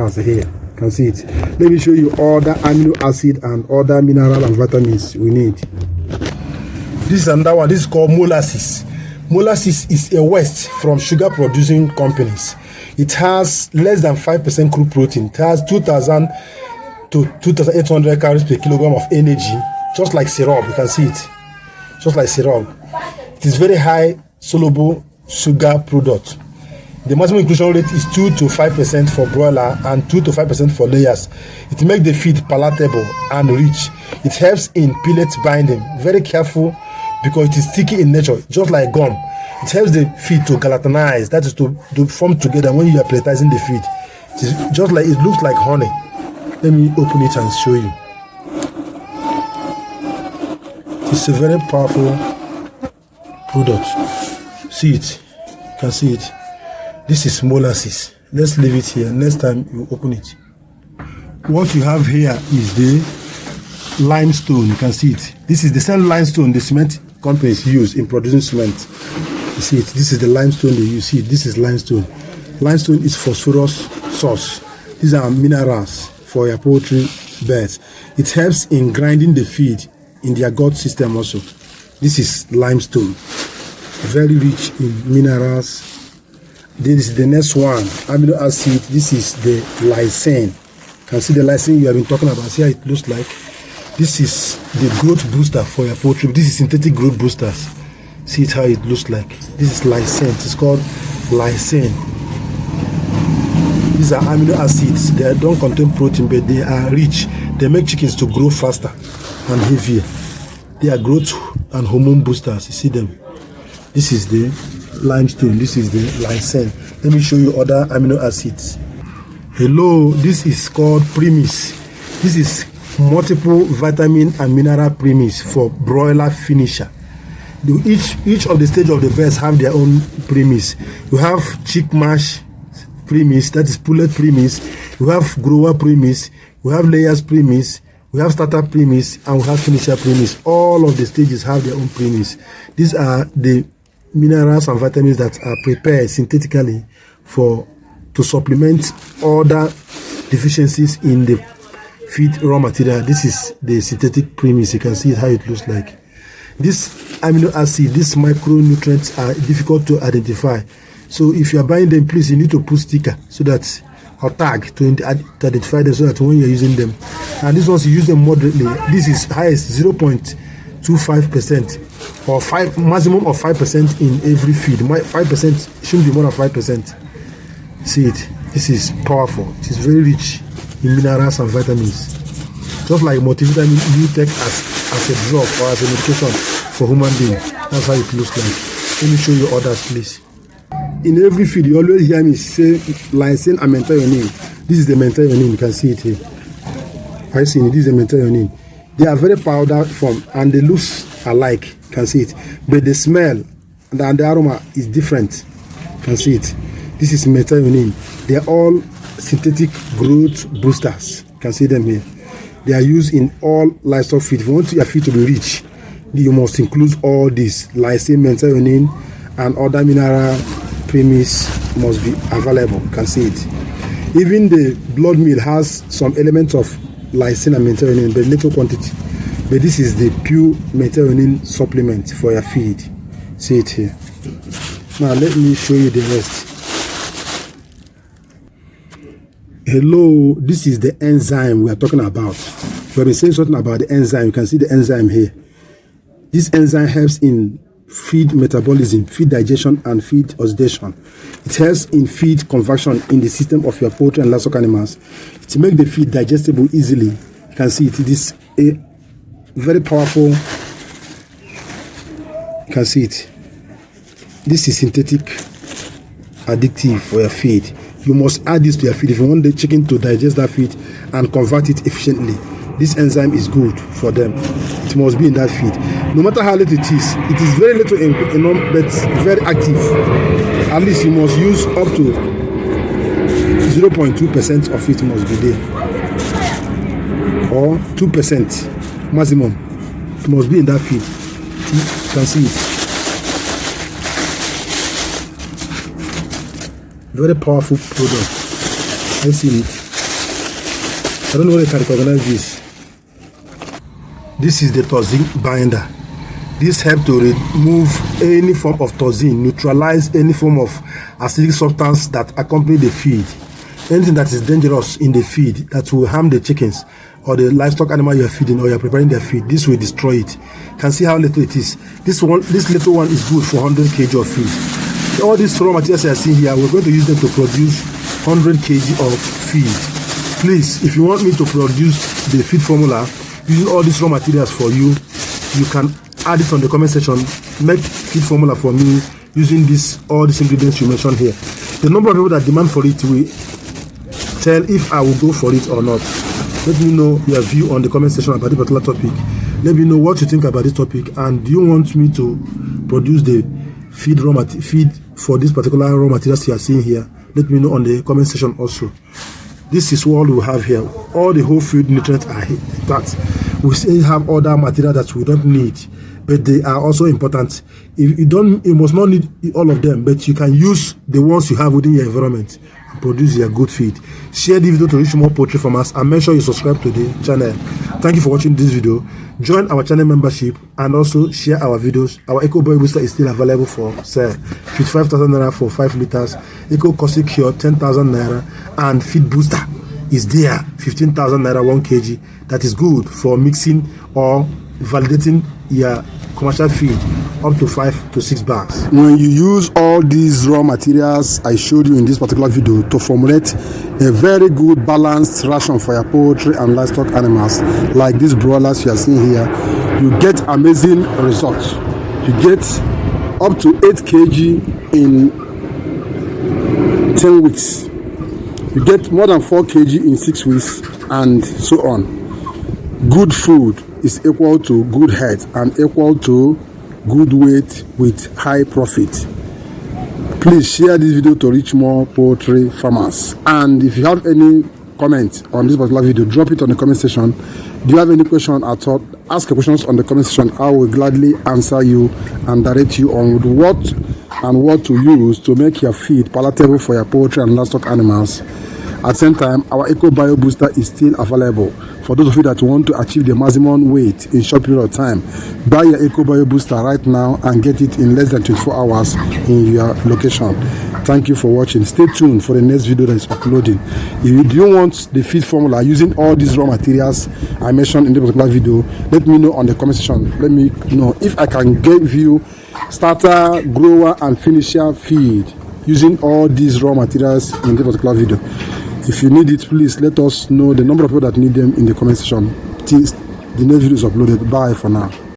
minerals here. You can see it. Let me show you all the amino acid and other mineral and vitamins we need. This is another one. This is called molasses. Molasses is a waste from sugar producing companies. It has less than 5% crude protein. It has 2,000 to 2,800 calories per kilogram of energy, just like syrup. You can see it, just like syrup. It is very high soluble sugar product. The maximum inclusion rate is 2 to 5% for broiler and 2 to 5% for layers. It makes the feed palatable and rich. It helps in pellet binding. Very careful because it is sticky in nature, just like gum. It helps the feed to gelatinized, that is to form together when you are pelletizing the feed. It is just like, it looks like honey. Let me open it and show you. It's a very powerful product. See it, you can see it. This is molasses. Let's leave it here. Next time you open it. What you have here is the limestone. You can see it. This is the same limestone the cement companies use in producing cement. You see it. This is the limestone that you see. This is limestone. Limestone is phosphorus source. These are minerals for your poultry beds. It helps in grinding the feed in their gut system also. This is limestone. Very rich in minerals. This is the next one, amino acid. This is the lysine. You can see the lysine you have been talking about. See how it looks like. This is the growth booster for your poultry. This is synthetic growth boosters. See it how it looks like. This is lysine. It's called lysine. These are amino acids. They don't contain protein, but they are rich. They make chickens to grow faster and heavier. They are growth and hormone boosters. You see them. This is the limestone. This is the lysine. Let me show you other amino acids. Hello, this is called premise. This is multiple vitamin and mineral premise for broiler finisher. Each of the stage of the birds have their own premise. You have chick mash premise, that is pullet premise. We have grower premise. We have layers premise. We have starter premise, and we have finisher premise. All of the stages have their own premise. These are the minerals and vitamins that are prepared synthetically to supplement other deficiencies in the feed raw material. This is the synthetic premise. You can see how it looks like. This amino acid, these micronutrients are difficult to identify. So if you are buying them, please, you need to put sticker so that, or tag to identify them, so that when you are using them. And these ones, you use them moderately. This is highest 0.25% or maximum of 5% in every feed. 5% shouldn't be more than 5%. See it. This is powerful. It is very rich in minerals and vitamins. Just like multivitamin you take as a drug or as a medication for human being. That's how it looks like. Let me show you others, please. In every feed, you always hear me say lysine and methionine. This is the methionine. You can see it here. I see it. This is the methionine. They are very powder form and they look alike. You can see it. But the smell and the aroma is different. You can see it. This is methionine. They are all synthetic growth boosters. You can see them here. They are used in all livestock feed. If you want your feed to be rich, you must include all this. Lysine, methionine, and other mineral premise must be available. You can see it. Even the blood meal has some elements of lysine and methionine, but little quantity. But this is the pure methionine supplement for your feed. See it here. Now let me show you the rest. Hello, this is the enzyme we are talking about. We have been saying something about the enzyme. You can see the enzyme here. This enzyme helps in feed metabolism, feed digestion, and feed oxidation. It helps in feed conversion in the system of your poultry and livestock animals. To make the feed digestible easily, you can see it. It is a very powerful. You can see it. This is synthetic addictive for your feed. You must add this to your feed if you want the chicken to digest that feed and convert it efficiently. This enzyme is good for them. It must be in that feed. No matter how little it is very little but very active. At least you must use up to 0.2% of it must be there. Or 2% maximum. It must be in that feed. You can see it. Very powerful product. I see it. don't know whether you can recognize this. This is the toxin binder. This helps to remove any form of toxin, neutralize any form of acidic substance that accompany the feed. Anything that is dangerous in the feed that will harm the chickens or the livestock animal you are feeding or you are preparing their feed, this will destroy it. You can see how little it is. This little one is good for 100 kg of feed. All these raw materials you are seeing here, we're going to use them to produce 100 kg of feed. Please, if you want me to produce the feed formula using all these raw materials for you, you can add it on the comment section. Make feed formula for me using all these ingredients you mentioned here. The number of people that demand for it will tell if I will go for it or not. Let me know your view on the comment section about this particular topic. Let me know what you think about this topic, and do you want me to produce the feed for this particular raw materials you are seeing here? Let me know on the comment section also. This is what we have here. All the whole food nutrients are here. That we still have other material that we don't need, but they are also important. If you must not need all of them, but you can use the ones you have within your environment and produce your good feed. Share the video to reach more poultry farmers, and make sure you subscribe to the channel. Thank you for watching this video. Join our channel membership and also share our videos. Our Eco Boy Booster is still available for sale. 55,000 naira for 5 liters. Eco Caustic Cure 10,000 naira, and Feed Booster is there, 15,000 naira 1 kg. That is good for mixing or validating your commercial feed up to 5 to 6 bags. When you use all these raw materials I showed you in this particular video to formulate a very good balanced ration for your poultry and livestock animals, like these broilers you are seeing here, you get amazing results. You get up to 8 kg in 10 weeks. You get more than 4 kg in 6 weeks, and so on. Good food is equal to good health and equal to good weight with high profit. Please share this video to reach more poultry farmers. And if you have any comment on this particular video, drop it on the comment section. Do you have any question at all? Ask your questions on the comment section. I will gladly answer you and direct you on what to use to make your feed palatable for your poultry and livestock animals. At the same time, our Eco Bio Booster is still available for those of you that want to achieve the maximum weight in short period of time. Buy your Eco Bio Booster right now and get it in less than 24 hours in your location. Thank you for watching. Stay tuned for the next video that is uploading. If you want the feed formula using all these raw materials I mentioned in the particular video, let me know on the comment section. Let me know if I can give you starter, grower and finisher feed using all these raw materials in the particular video. If you need it, please let us know the number of people that need them in the comment section. Till the next video is uploaded. Bye for now.